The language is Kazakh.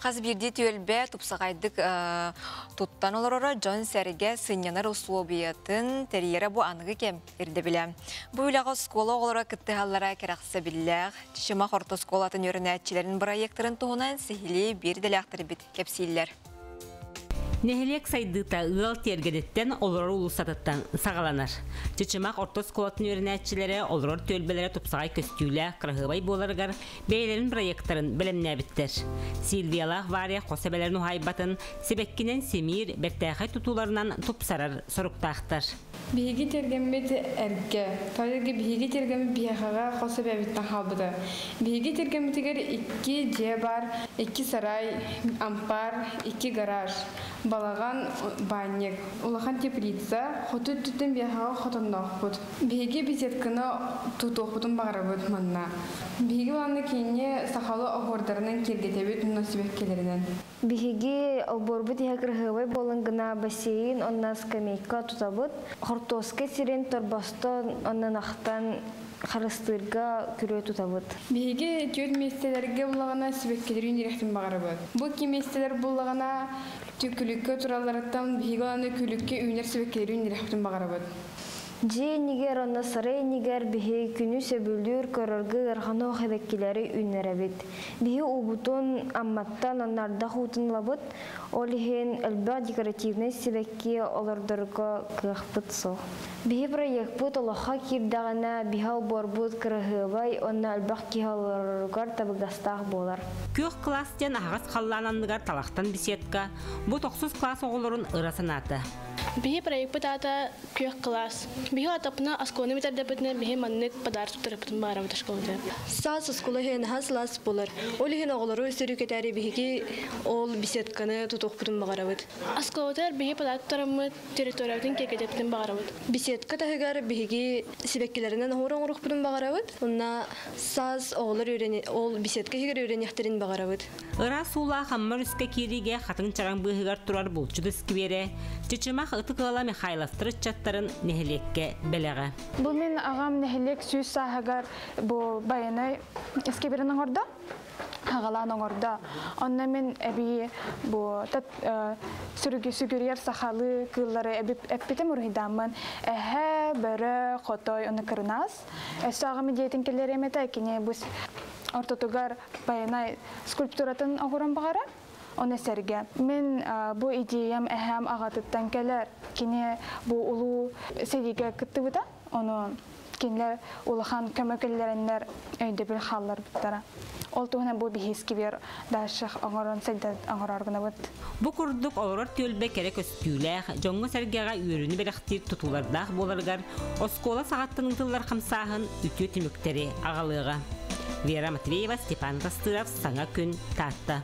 Қаз бірде түйелбе тұпсағайдық тұттан олырора Джон Сәрге сынянар условиятын тәрiyere бұ анығы кем ерді білі. Бұ үліға скола олыра күтті халлара керақсы біліліғ. Тішімақ орта сколатын өрін әтчілерін проекторын тұғынан сихили бір дәліқтір біт кепсейлер. Нехелек сайдыта ығал тергедеттен олар улусатыттан сағаланар. Чечімақ ортос колатын өрінәтчілері олар төлбелері тұпсағай көстюлі қырғыбай боларғар бейлерін проекторын білімне біттер. Сильвиялақ вария қосабелерін ұхайбатын себеккінен семир бәттәқай тұтуларынан тұпсарар сұрықтақтар. Биһиги тергеммит эрге. Тойги биһиги тергемми биһага хосып эбиттен халбыды. Биһиги тергеммитигер 2 же бар, 2 сарай, ампар, 2 гараж. Балаган банник, улахан теплица, хотут түтен биһага хотоннохпут. Биһиги бизетканы тутохпутун багарабыт манна. Биһиги ланны кине сахалы огордарынан киргетебит носибеккелеринен. Биһиги оборбут якрахыбай болынгына бассейн, онна скамейка тутабыт. Хортоске сирен торбастон оннан ақтан харыстырга күрө тутабыт. Биһиги түйөт местелерге булагана сибеккелерин ирехтин багарабыт. Бу ки местелер булагана түкүлүккө туралараттан биһиги аны күлүккө үйнер сибеккелерин ирехтин багарабыт. Же нигер онна сарай нигер биһи күнү сөбүлүр көрөргө арханы хебеккелери үннеребит. Биһи убутун амматтан оннарда хутун лабыт, олихен элбэ декоративный сибекки олордорго кыахпыт со. Биһи проект бут олоха кирдагана биһал борбут кырыгыбай онна элбэх киһалоргар табыгастаах болар. Көх класстен ағас қалланандыгар талақтан беседка, бұ 9 класс оғылырын ырасынаты. Биһи проект бытата көх класс. Биһи атапна асконометр депетне биһи маннык подарок туттырыптын барабыт школда. Сас скула хен хаслас болар. Оли хен оголору сөрүкетери биһиги ол беседканы тутукпутун багарабыт. Асконометр биһи подарок туттырымы территориятын кекетептин багарабыт. Беседка тахыгар биһиги сибеккелеринен орон-орукпутун багарабыт. Онна сас оголор үйрени ол беседка хигер үйренехтерин багарабыт. Ыра сула хаммар үске кириге хатын чаран быһыгар турар булчуд искибере. Чечемах ытыкыла Михайловтыр чаттарын нехелекке белеге. Бу мен агам нехелек сүз сахагар бу баянай искиберен орда. Хагалан орда. Онна мен эби бу тат сүргүр сахалы кыллары эппетем урхидамын. Эхе бере хотой оны кырнас. Эсагам диетин келеремете кине бу ортотугар баянай скульптуратын огуран багара. Оны сәрге. Мен бу идеям әһәм ағатыттан келер. Кине бу улу сәдиге кытты бұда. Оны кинлер улахан көмөкеллерінлер өйді біл халлар бұттара. Ол туғына бу бихиски бер дашық аңырын сәддәд аңырарғына бұд. Бу күрдік олар төлбе керек өстүйләх, жоңғы сәргеға үйріні беректер тұтулардақ боларғар, оскола сағаттың тыллар қамсағын үтіо тіміктері ағалыға. Вера Матвеева, Степан Растыров, Саңа күн, Татта.